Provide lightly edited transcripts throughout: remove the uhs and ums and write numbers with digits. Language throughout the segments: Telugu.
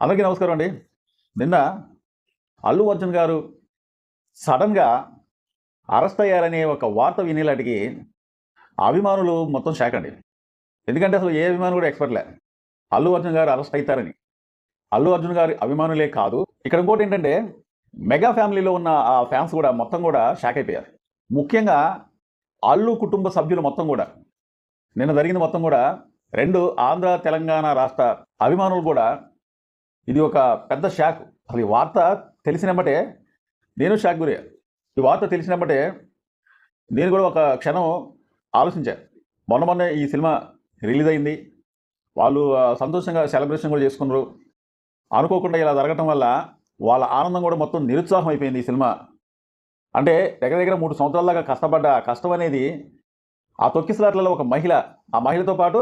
అందరికీ నమస్కారం అండి. నిన్న అల్లు అర్జున్ గారు సడన్‌గా అరెస్ట్ అయ్యారనే ఒక వార్త వినేలాటికి అభిమానులు మొత్తం షాక్ అండి. ఎందుకంటే అసలు ఏ అభిమాని కూడా ఎక్స్‌పెక్ట్ లే. అల్లు అర్జున్ గారు అరెస్ట్ అయితారని. అల్లు అర్జున్ గారి అభిమానులే కాదు, ఇక్కడ ఇంకోటేంటంటే మెగా ఫ్యామిలీలో ఉన్న ఆ ఫ్యాన్స్ కూడా మొత్తం కూడా షాక్ అయిపోయారు. ముఖ్యంగా అల్లు కుటుంబ సభ్యులు మొత్తం కూడా నిన్న జరిగింది మొత్తం కూడా 2 ఆంధ్ర, తెలంగాణ రాష్ట్ర అభిమానులు కూడా ఇది ఒక పెద్ద షాక్. అసలు ఈ వార్త తెలిసినెంబటే నేను షాక్ గురయ్యా. ఈ వార్త తెలిసినెంబటే నేను కూడా ఒక క్షణం ఆలోచించా. మొన్నే ఈ సినిమా రిలీజ్ అయింది. వాళ్ళు సంతోషంగా సెలబ్రేషన్ కూడా చేసుకున్నారు. అనుకోకుండా ఇలా జరగటం వల్ల వాళ్ళ ఆనందం కూడా మొత్తం నిరుత్సాహం అయిపోయింది. ఈ సినిమా అంటే దగ్గర దగ్గర 3 సంవత్సరాల దాకా కష్టపడ్డ కష్టం అనేది ఆ తొక్కిసలాట్లలో ఒక మహిళ, ఆ మహిళతో పాటు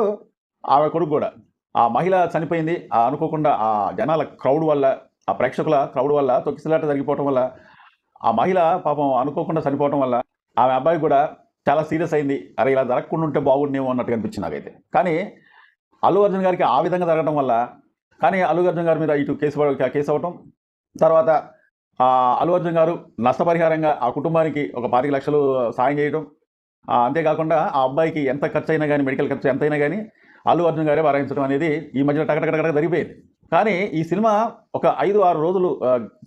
ఆమె కొడుకు కూడా, ఆ మహిళ చనిపోయింది. అనుకోకుండా ఆ జనాల క్రౌడ్ వల్ల, ఆ ప్రేక్షకుల క్రౌడ్ వల్ల తొక్కిసలాట జరిగిపోవటం వల్ల ఆ మహిళ పాపం అనుకోకుండా చనిపోవటం వల్ల ఆమె అబ్బాయి కూడా చాలా సీరియస్ అయింది. అరే ఇలా జరగకుండా ఉంటే బాగుండేమో అన్నట్టుగా అనిపించింది నాకైతే. కానీ అల్లు అర్జున్ గారికి ఆ విధంగా జరగడం వల్ల, కానీ అల్లు అర్జున్ గారి మీద ఇటు కేసు అవ్వటం, తర్వాత అల్లు అర్జున్ గారు నష్టపరిహారంగా ఆ కుటుంబానికి ఒక 25 లక్షలు సాయం చేయడం, అంతేకాకుండా ఆ అబ్బాయికి ఎంత ఖర్చు అయినా కానీ, మెడికల్ ఖర్చు ఎంతైనా కానీ అల్లు అర్జున్ గారే భరించడం అనేది ఈ మధ్యన టకటకటక జరిగిపోయింది. కానీ ఈ సినిమా ఒక 5-6 రోజులు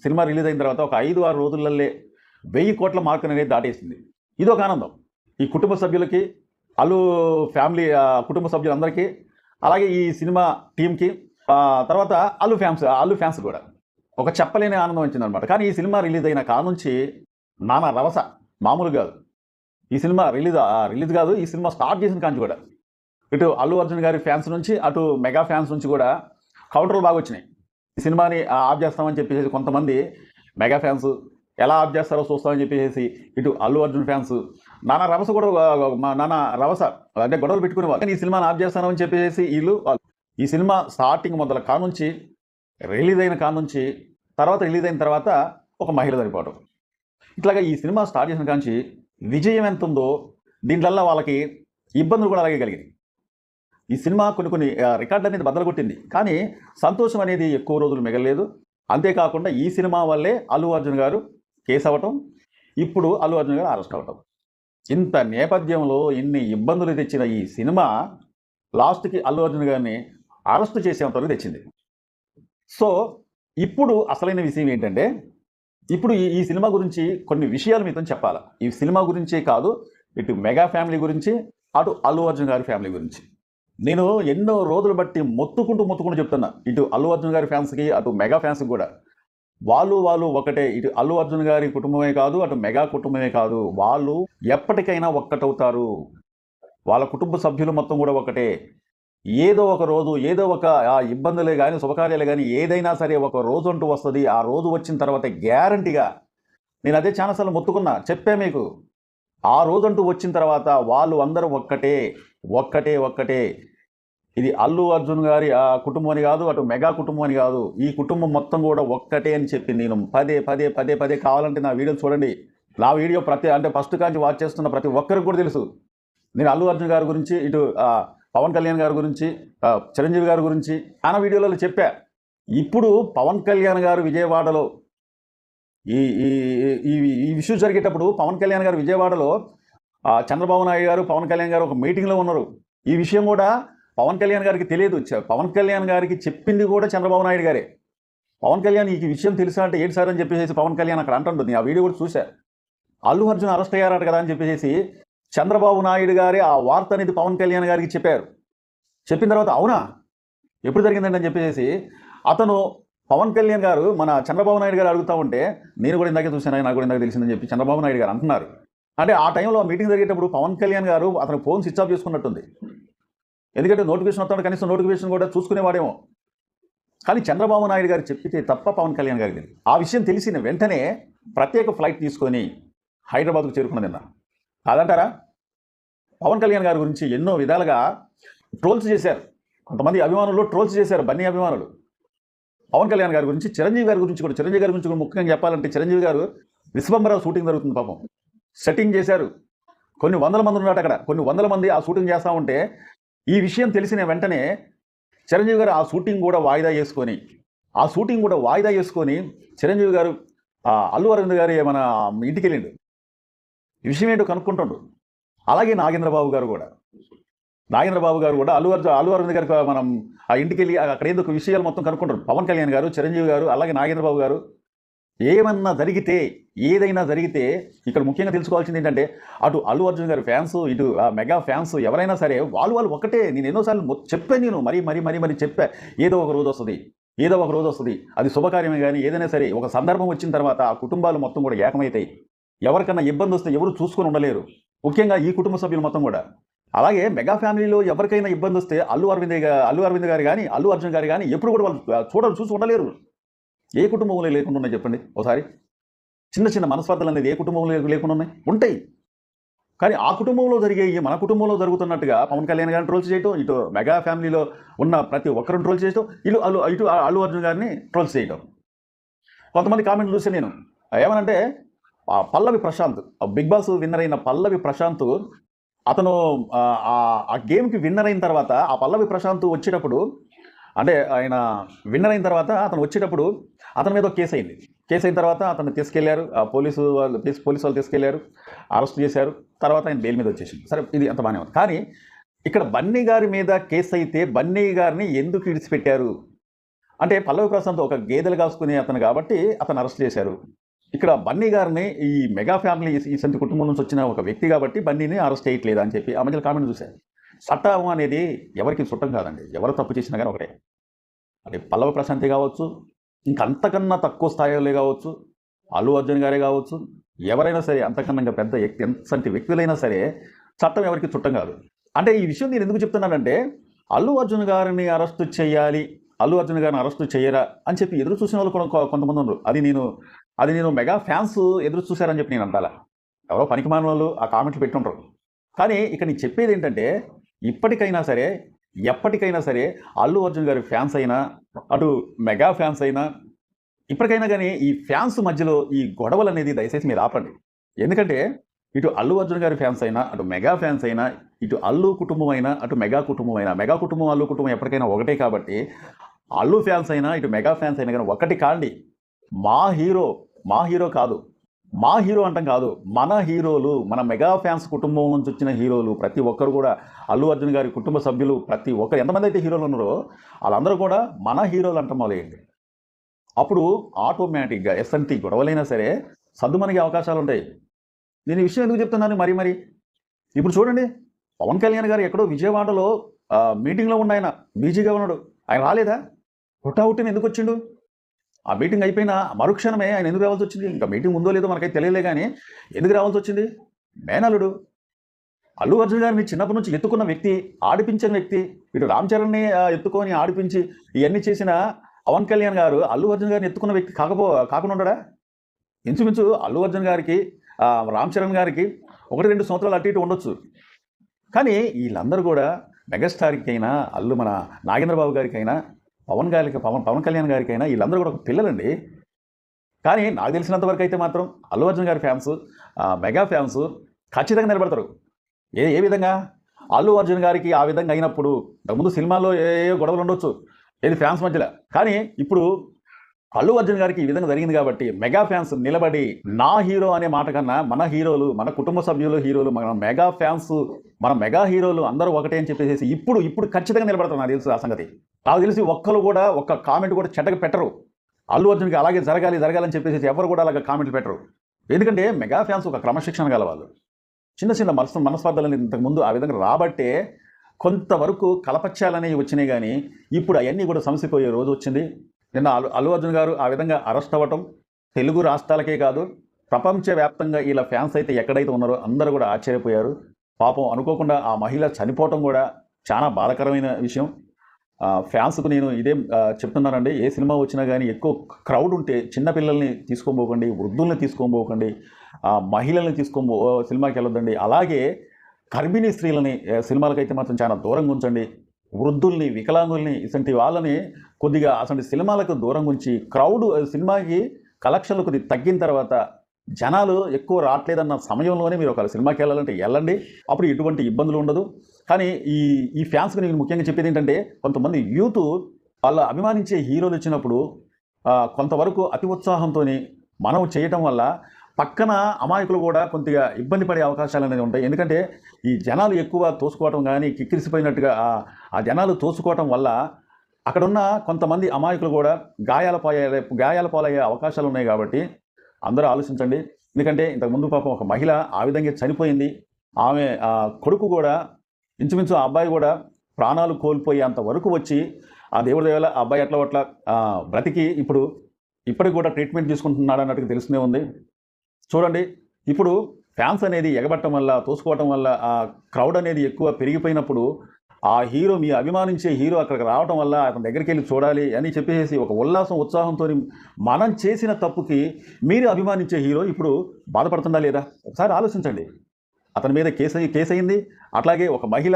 సినిమా రిలీజ్ అయిన తర్వాత ఒక 5-6 రోజులల్లే 1000 కోట్ల మార్కుని అనేది దాటేసింది. ఇది ఒక ఆనందం ఈ కుటుంబ సభ్యులకి, అల్లు ఫ్యామిలీ కుటుంబ సభ్యులందరికీ, అలాగే ఈ సినిమా టీంకి, తర్వాత అల్లు ఫ్యాన్స్ కూడా ఒక చెప్పలేని ఆనందం వచ్చిందనమాట. కానీ ఈ సినిమా రిలీజ్ అయిన కానుంచి నానా రవస మామూలు కాదు. ఈ సినిమా రిలీజ్ కాదు, ఈ సినిమా స్టార్ట్ చేసిన కాంచి కూడా ఇటు అల్లు అర్జున్ గారి ఫ్యాన్స్ నుంచి, అటు మెగా ఫ్యాన్స్ నుంచి కూడా కౌంటర్లు బాగా వచ్చినాయి. ఈ సినిమాని ఆఫ్ చేస్తామని చెప్పేసి కొంతమంది మెగా ఫ్యాన్స్, ఎలా ఆఫ్ చేస్తారో చూస్తామని చెప్పేసి ఇటు అల్లు అర్జున్ ఫ్యాన్స్ నానా రవస కూడా, నానా రవస అంటే గొడవలు పెట్టుకునేవాళ్ళు. ఈ సినిమాని ఆఫ్ చేస్తామని చెప్పేసి వీళ్ళు, ఈ సినిమా స్టార్టింగ్ మొదల కానుంచి, రిలీజ్ అయిన కానుంచి, తర్వాత రిలీజ్ అయిన తర్వాత ఒక మహిళ చనిపోవడం, ఇట్లాగా ఈ సినిమా స్టార్ట్ చేసిన కాంచి విజయం ఎంత ఉందో దీంట్లల్లో వాళ్ళకి ఇబ్బందులు కూడా అలాగే కలిగినాయి. ఈ సినిమా కొన్ని రికార్డులు అనేది బద్దలు కొట్టింది, కానీ సంతోషం అనేది ఎక్కువ రోజులు మిగలలేదు. అంతేకాకుండా ఈ సినిమా వల్లే అల్లు అర్జున్ గారు కేసు అవ్వటం, ఇప్పుడు అల్లు అర్జున్ గారు అరెస్ట్ అవ్వటం, ఇంత నేపథ్యంలో ఇన్ని ఇబ్బందులు తెచ్చిన ఈ సినిమా లాస్ట్కి అల్లు అర్జున్ గారిని అరెస్ట్ చేసేంతవరకు తెచ్చింది. సో ఇప్పుడు అసలైన విషయం ఏంటంటే, ఇప్పుడు ఈ సినిమా గురించి కొన్ని విషయాలు మీతో చెప్పాలి. ఈ సినిమా గురించే కాదు, ఇటు మెగా ఫ్యామిలీ గురించి, అటు అల్లు అర్జున్ గారి ఫ్యామిలీ గురించి నేను ఎన్నో రోజులు బట్టి మొత్తుకుంటూ చెప్తున్నా. ఇటు అల్లు అర్జున్ గారి ఫ్యాన్స్కి, అటు మెగా ఫ్యాన్స్కి కూడా వాళ్ళు ఒకటే. ఇటు అల్లు అర్జున్ గారి కుటుంబమే కాదు, అటు మెగా కుటుంబమే కాదు, వాళ్ళు ఎప్పటికైనా ఒక్కటవుతారు. వాళ్ళ కుటుంబ సభ్యులు మొత్తం కూడా ఒకటే. ఏదో ఒక రోజు, ఏదో ఒక ఇబ్బందులే కానీ, శుభకార్యాలే కానీ, ఏదైనా సరే ఒక రోజు అంటూ వస్తుంది. ఆ రోజు వచ్చిన తర్వాత గ్యారంటీగా, నేను అదే చాలాసార్లు మొత్తుకున్నా, చెప్పే మీకు, ఆ రోజంటూ వచ్చిన తర్వాత వాళ్ళు అందరూ ఒక్కటే. ఇది అల్లు అర్జున్ గారి కుటుంబం అని కాదు, అటు మెగా కుటుంబం అని కాదు, ఈ కుటుంబం మొత్తం కూడా ఒక్కటే అని చెప్పి నేను పదే కావాలంటే నా వీడియోలు చూడండి. నా వీడియో అంటే ఫస్ట్ కాంచి వాచ్ చేస్తున్న ప్రతి ఒక్కరికి కూడా తెలుసు. నేను అల్లు అర్జున్ గారి గురించి, ఇటు పవన్ కళ్యాణ్ గారి గురించి, చిరంజీవి గారి గురించి చాలా వీడియోలలో చెప్పా. ఇప్పుడు పవన్ కళ్యాణ్ గారు విజయవాడలో ఈ విషయం జరిగేటప్పుడు పవన్ కళ్యాణ్ గారు విజయవాడలో చంద్రబాబు నాయుడు గారు, పవన్ కళ్యాణ్ గారు ఒక మీటింగ్లో ఉన్నారు. ఈ విషయం కూడా పవన్ కళ్యాణ్ గారికి తెలియదు. పవన్ కళ్యాణ్ గారికి చెప్పింది కూడా చంద్రబాబు నాయుడు గారే. పవన్ కళ్యాణ్ ఈ విషయం తెలుసా అంటే ఏంటి సార్ అని చెప్పేసి పవన్ కళ్యాణ్ అక్కడ అంటుంది. ఆ వీడియో కూడా చూశా. అల్లు అర్జున్ అరెస్ట్ అయ్యారట కదా అని చెప్పేసి చంద్రబాబు నాయుడు గారే ఆ వార్త అనేది పవన్ కళ్యాణ్ గారికి చెప్పారు. చెప్పిన తర్వాత అవునా, ఎప్పుడు జరిగిందండి అని చెప్పేసి అతను పవన్ కళ్యాణ్ గారు మన చంద్రబాబు నాయుడు గారు అడుగుతూ ఉంటే, నేను కూడా ఇందాకే చూశాను, నాకు కూడా ఇందాక తెలిసిందని చెప్పి చంద్రబాబు నాయుడు గారు అంటున్నారు. అంటే ఆ టైంలో మీటింగ్ జరిగేటప్పుడు పవన్ కళ్యాణ్ గారు అతను ఫోన్ స్విచ్ ఆఫ్ చేసుకున్నట్టుంది. ఎందుకంటే నోటిఫికేషన్ వస్తాడు, కనీసం నోటిఫికేషన్ కూడా చూసుకునేవాడేమో. కానీ చంద్రబాబు నాయుడు గారు చెప్పితే తప్ప పవన్ కళ్యాణ్ గారికి ఆ విషయం తెలిసిన వెంటనే ప్రత్యేక ఫ్లైట్ తీసుకొని హైదరాబాద్కు చేరుకున్నదన్న. కాదంటారా? పవన్ కళ్యాణ్ గారి గురించి ఎన్నో విధాలుగా ట్రోల్స్ చేశారు. కొంతమంది అభిమానులు ట్రోల్స్ చేశారు, బన్నీ అభిమానులు. పవన్ కళ్యాణ్ గారి గురించి, చిరంజీవి గారి గురించి కూడా ముఖ్యంగా చెప్పాలంటే, చిరంజీవి గారు విశ్వంబరావు షూటింగ్ జరుగుతుంది, పాపం సెట్టింగ్ చేశారు. కొన్ని వందల మంది ఉన్నారు అక్కడ, కొన్ని వందల మంది ఆ షూటింగ్ చేస్తూ ఉంటే ఈ విషయం తెలిసిన వెంటనే చిరంజీవి గారు ఆ షూటింగ్ కూడా వాయిదా చేసుకొని ఆ షూటింగ్ కూడా వాయిదా వేసుకొని చిరంజీవి గారు అల్లు అరవింద్ గారి మన ఇంటికి వెళ్ళిండు. ఈ విషయం ఏంటో కనుక్కుంటుండు. అలాగే నాగేంద్రబాబు గారు కూడా అల్లు అరవింద్ గారికి మనం ఆ ఇంటికి వెళ్ళి అక్కడ ఏదో ఒక విషయాలు మొత్తం కనుక్కుంటారు. పవన్ కళ్యాణ్ గారు, చిరంజీవి గారు, అలాగే నాగేంద్రబాబు గారు ఏదైనా జరిగితే ఇక్కడ ముఖ్యంగా తెలుసుకోవాల్సింది ఏంటంటే అటు అల్లు అర్జున్ గారి ఫ్యాన్స్, ఇటు మెగా ఫ్యాన్స్ ఎవరైనా సరే వాళ్ళు ఒకటే. నేను ఎన్నోసార్లు చెప్పాను, నేను మరీ చెప్పా. ఏదో ఒక రోజు వస్తుంది, అది శుభకార్యమే కానీ ఏదైనా సరే ఒక సందర్భం వచ్చిన తర్వాత ఆ కుటుంబాలు మొత్తం కూడా ఏకమవుతాయి. ఎవరికన్నా ఇబ్బంది వస్తే ఎవరు చూసుకొని ఉండలేరు, ముఖ్యంగా ఈ కుటుంబ సభ్యులు మొత్తం కూడా. అలాగే మెగా ఫ్యామిలీలో ఎవరికైనా ఇబ్బంది వస్తే అల్లు అరవింద్ గారు కానీ అల్లు అర్జున్ గారు కానీ ఎప్పుడు కూడా వాళ్ళు చూసి ఉండలేరు. ఏ కుటుంబంలో లేకుండా ఉన్నాయి చెప్పండి ఒకసారి? చిన్న మనస్పర్ధలు అనేది ఏ కుటుంబంలో లేకుండా ఉంటాయి. కానీ ఆ కుటుంబంలో మన కుటుంబంలో జరుగుతున్నట్టుగా పవన్ కళ్యాణ్ గారిని ట్రోల్స్ చేయటం, ఇటు మెగా ఫ్యామిలీలో ఉన్న ప్రతి ఒక్కరిని ట్రోల్స్ చేయటం, ఇటు అల్లు అర్జున్ గారిని ట్రోల్స్ చేయటం. కొంతమంది కామెంట్లు చూసి నేను ఏమనంటే, పల్లవి ప్రశాంత్, బిగ్ బాస్ విన్నర్ అయిన పల్లవి ప్రశాంత్, అతను ఆ గేమ్కి విన్నర్ అయిన తర్వాత ఆ పల్లవి ప్రశాంత్ వచ్చేటప్పుడు, అంటే ఆయన విన్నర్ అయిన తర్వాత అతను వచ్చేటప్పుడు అతని మీద ఒక కేసు అయింది. కేసు అయిన తర్వాత అతను తీసుకెళ్లారు, పోలీసు వాళ్ళు తీసుకెళ్లారు, అరెస్ట్ చేశారు. తర్వాత ఆయన బెయిల్ మీద వచ్చేసింది. సరే, ఇది అంత బాగానే ఉంది. కానీ ఇక్కడ బన్నీ గారి మీద కేసు అయితే బన్నీ గారిని ఎందుకు విడిచిపెట్టారు అంటే, పల్లవి ప్రశాంత్ ఒక గేదెలు కాసుకునే అతను కాబట్టి అతను అరెస్ట్ చేశారు. ఇక్కడ బన్నీ గారిని ఈ మెగా ఫ్యామిలీ ఈ సంతి కుటుంబం నుంచి వచ్చిన ఒక వ్యక్తి కాబట్టి బన్నీని అరెస్ట్ చేయట్లేదు అని చెప్పి ఆ మధ్యలో కామెంట్ చూశారు. చట్టం అనేది ఎవరికి చుట్టం కాదండి, ఎవరు తప్పు చేసినా కానీ ఒకటే. అంటే పల్లవి ప్రశాంతి కావచ్చు, ఇంకంతకన్నా తక్కువ స్థాయిలో కావచ్చు, అల్లు అర్జున్ గారే కావచ్చు, ఎవరైనా సరే అంతకన్నా ఇంకా పెద్ద ఎంతటి వ్యక్తులైనా సరే చట్టం ఎవరికి చుట్టం కాదు. అంటే ఈ విషయం నేను ఎందుకు చెప్తున్నానంటే, అల్లు అర్జున్ గారిని అరెస్టు చేయాలి, అల్లు అర్జున్ గారిని అరెస్టు చేయరా అని చెప్పి ఎదురు చూసిన వాళ్ళు కొంతమంది ఉన్నారు. అది నేను మెగా ఫ్యాన్స్ ఎదురు చూశారని చెప్పి నేను అంటాలా. ఎవరో పనికిమాలిన వాళ్ళు ఆ కామెంట్లు పెట్టుంటారు. కానీ ఇక్కడ నేను చెప్పేది ఏంటంటే, ఇప్పటికైనా సరే ఎప్పటికైనా సరే అల్లు అర్జున్ గారి ఫ్యాన్స్ అయినా, అటు మెగా ఫ్యాన్స్ అయినా, ఇప్పటికైనా కానీ ఈ ఫ్యాన్స్ మధ్యలో ఈ గొడవలు అనేది దయచేసి మీరు ఆపండి. ఎందుకంటే ఇటు అల్లు అర్జున్ గారి ఫ్యాన్స్ అయినా, అటు మెగా ఫ్యాన్స్ అయినా, ఇటు అల్లు కుటుంబం అయినా, అటు మెగా కుటుంబం అయినా, మెగా కుటుంబం అల్లు కుటుంబం ఎప్పటికైనా ఒకటే కాబట్టి, అల్లు ఫ్యాన్స్ అయినా ఇటు మెగా ఫ్యాన్స్ అయినా కానీ ఒకటి కాండి. మా హీరో కాదు, మా హీరో అంటాం కాదు, మన హీరోలు, మన మెగా ఫ్యాన్స్ కుటుంబం నుంచి వచ్చిన హీరోలు ప్రతి ఒక్కరు కూడా, అల్లు అర్జున్ గారి కుటుంబ సభ్యులు ప్రతి ఒక్కరు ఎంతమంది అయితే హీరోలు ఉన్నారో వాళ్ళందరూ కూడా మన హీరోలు అంటాం మొదలయ్యండి. అప్పుడు ఆటోమేటిక్గా ఎస్ఎన్టీ గొడవలైనా సరే సర్దుమనిగే అవకాశాలు ఉంటాయి. నేను ఈ విషయం ఎందుకు చెప్తున్నాను మరి ఇప్పుడు చూడండి, పవన్ కళ్యాణ్ గారు ఎక్కడో విజయవాడలో మీటింగ్లో ఉన్న ఆయన బిజీగా ఉన్నాడు. ఆయన రాలేదా? హుటాహుట్టిన ఎందుకు వచ్చిండు? ఆ మీటింగ్ అయిపోయిన మరుక్షణమే ఆయన ఎందుకు రావాల్సి వచ్చింది? ఇంకా మీటింగ్ ఉందో లేదో మనకైతే తెలియలే, కానీ ఎందుకు రావాల్సి వచ్చింది? మేనలుడు అల్లు అర్జున్ గారిని చిన్నప్పటి నుంచి ఎత్తుకున్న వ్యక్తి, ఆడిపించిన వ్యక్తి, ఇటు రామ్ చరణ్ని ఎత్తుకొని ఆడిపించి ఇవన్నీ చేసిన పవన్ కళ్యాణ్ గారు అల్లు అర్జున్ గారిని ఎత్తుకున్న వ్యక్తి కాకుండా ఉండడా? ఇంచుమించు అల్లు అర్జున్ గారికి, రామ్ చరణ్ గారికి 1-2 సంవత్సరాలు అటు ఇటు ఉండొచ్చు. కానీ వీళ్ళందరూ కూడా మెగాస్టార్కి అయినా, మన నాగేంద్రబాబు గారికి అయినా, పవన్ కళ్యాణ్ గారికి అయినా వీళ్ళందరూ కూడా ఒక పిల్లలండి. కానీ నాకు తెలిసినంత వరకు అయితే మాత్రం అల్లు అర్జున్ గారి ఫ్యాన్స్, మెగా ఫ్యాన్స్ ఖచ్చితంగా నిలబడతారు. ఏ విధంగా? అల్లు అర్జున్ గారికి ఆ విధంగా అయినప్పుడు ముందు సినిమాల్లో ఏ గొడవలు ఉండొచ్చు ఏది ఫ్యాన్స్ మధ్యలో, కానీ ఇప్పుడు అల్లు అర్జున్ గారికి ఈ విధంగా జరిగింది కాబట్టి మెగా ఫ్యాన్స్ నిలబడి నా హీరో అనే మాట కన్నా మన హీరోలు, మన కుటుంబ సభ్యులు హీరోలు, మన మెగా ఫ్యాన్స్, మన మెగా హీరోలు అందరూ ఒకటే అని చెప్పేసి ఇప్పుడు ఖచ్చితంగా నిలబడతారు. నాకు తెలుసు ఆ సంగతి. నాకు తెలిసి ఒక్కరు కూడా ఒక్క కామెంట్ కూడా చెడ్డగా పెట్టరు. అల్లు అర్జున్కి అలాగే జరగాలని చెప్పేసి ఎవరు కూడా అలాగే కామెంట్లు పెట్టరు. ఎందుకంటే మెగా ఫ్యాన్స్ ఒక క్రమశిక్షణ గలవాళ్ళు. చిన్న మనస్పర్ధలని ఇంతకుముందు ఆ విధంగా రాబట్టే కొంతవరకు కలపచ్చాలనేవి వచ్చినాయి, కానీ ఇప్పుడు అవన్నీ కూడా సమసిపోయే రోజు వచ్చింది. నిన్న అల్లు అర్జున్ గారు ఆ విధంగా అరెస్ట్ అవ్వటం తెలుగు రాష్ట్రాలకే కాదు ప్రపంచవ్యాప్తంగా వీళ్ళ ఫ్యాన్స్ అయితే ఎక్కడైతే ఉన్నారో అందరూ కూడా ఆశ్చర్యపోయారు. పాపం అనుకోకుండా ఆ మహిళ చనిపోవటం కూడా చాలా బాధాకరమైన విషయం. ఫ్యాన్స్కు నేను ఇదే చెప్తున్నానండి, ఏ సినిమా వచ్చినా కానీ ఎక్కువ క్రౌడ్ ఉంటే చిన్నపిల్లల్ని తీసుకోబోకండి, వృద్ధుల్ని తీసుకోబోకండి, మహిళల్ని సినిమాకి వెళ్ళొద్దండి. అలాగే గర్భిణీ స్త్రీలని సినిమాలకైతే మాత్రం చాలా దూరంగా ఉంచండి. వృద్ధుల్ని, వికలాంగుల్ని, ఇటువంటి వాళ్ళని కొద్దిగా అసలు సినిమాలకు దూరంగా ఉంచి, క్రౌడ్ సినిమాకి కలెక్షన్లు కొద్దిగా తగ్గిన తర్వాత జనాలు ఎక్కువ రావట్లేదన్న సమయంలోనే మీరు ఒక సినిమాకి వెళ్ళాలంటే వెళ్ళండి. అప్పుడు ఎటువంటి ఇబ్బందులు ఉండదు. కానీ ఈ ఫ్యాన్స్కి నేను ముఖ్యంగా చెప్పేది ఏంటంటే, కొంతమంది యూత్ వాళ్ళ అభిమానించే హీరోలు వచ్చినప్పుడు కొంతవరకు అతి ఉత్సాహంతోని మనం చేయటం వల్ల పక్కన అమాయకులు కూడా కొద్దిగా ఇబ్బంది పడే అవకాశాలు అనేది ఉంటాయి. ఎందుకంటే ఈ జనాలు ఎక్కువ తోసుకోవటం కానీ కిక్కిరిసిపోయినట్టుగా ఆ జనాలు తోసుకోవటం వల్ల అక్కడున్న కొంతమంది అమాయకులు కూడా గాయాల పాలయ్యే అవకాశాలు ఉన్నాయి. కాబట్టి అందరూ ఆలోచించండి. ఎందుకంటే ఇంతకుముందు పాపం ఒక మహిళ ఆ విధంగా చనిపోయింది. ఆమె కొడుకు కూడా ఇంచుమించు ఆ అబ్బాయి కూడా ప్రాణాలు కోల్పోయేంత వరకు వచ్చి ఆ దేవుడి దయ వల్ల ఆ అబ్బాయి అట్లా బ్రతికి ఇప్పటికి కూడా ట్రీట్మెంట్ తీసుకుంటున్నాడు అన్నట్టుగా తెలుస్తూనే ఉంది. చూడండి, ఇప్పుడు ఫ్యాన్స్ అనేది ఎగబట్టడం వల్ల, తోసుకోవటం వల్ల ఆ క్రౌడ్ అనేది ఎక్కువ పెరిగిపోయినప్పుడు ఆ హీరో, మీ అభిమానించే హీరో అక్కడికి రావడం వల్ల అతని దగ్గరికి వెళ్ళి చూడాలి అని చెప్పేసి ఒక ఉత్సాహంతో మనం చేసిన తప్పుకి మీరు అభిమానించే హీరో ఇప్పుడు బాధపడుతుందా లేదా ఒకసారి ఆలోచించండి. అతని మీద కేసు అయింది. అట్లాగే ఒక మహిళ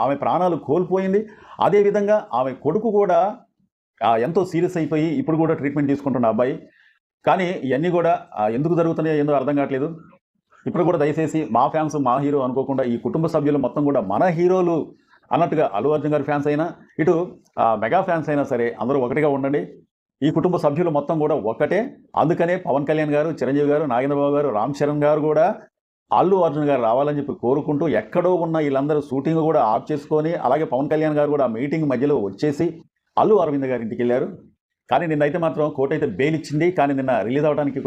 ఆమె ప్రాణాలు కోల్పోయింది. అదేవిధంగా ఆమె కొడుకు కూడా ఎంతో సీరియస్ అయిపోయి ఇప్పుడు కూడా ట్రీట్మెంట్ తీసుకుంటున్న అబ్బాయి. కానీ ఇవన్నీ కూడా ఎందుకు జరుగుతున్నాయో ఏందో అర్థం కావట్లేదు. ఇప్పుడు కూడా దయచేసి మా ఫ్యాన్స్ మా హీరో అనుకోకుండా ఈ కుటుంబ సభ్యులు మొత్తం కూడా మన హీరోలు అన్నట్టుగా అల్లు అర్జున్ గారి ఫ్యాన్స్ అయినా, ఇటు మెగా ఫ్యాన్స్ అయినా సరే అందరూ ఒకటిగా ఉండండి. ఈ కుటుంబ సభ్యులు మొత్తం కూడా ఒక్కటే. అందుకనే పవన్ కళ్యాణ్ గారు, చిరంజీవి గారు, నాగేంద్రబాబు గారు, రామ్ చరణ్ గారు కూడా అల్లు అర్జున్ గారు రావాలని చెప్పి కోరుకుంటూ ఎక్కడో ఉన్న వీళ్ళందరూ షూటింగ్ కూడా ఆఫ్ చేసుకొని, అలాగే పవన్ కళ్యాణ్ గారు కూడా మీటింగ్ మధ్యలో వచ్చేసి అల్లు అరవింద్ గారి ఇంటికి వెళ్ళారు. కానీ నిన్నైతే మాత్రం కోర్టు అయితే బెయిల్ ఇచ్చింది. కానీ నిన్న రిలీజ్ అవడానికి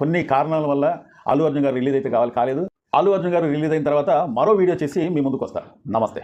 కొన్ని కారణాల వల్ల అల్లు అర్జున్ గారు రిలీజ్ అయితే కాలేదు. అల్లు అర్జున్ గారు రిలీజ్ అయిన తర్వాత మరో వీడియో చేసి మీ ముందుకు వస్తారు. నమస్తే.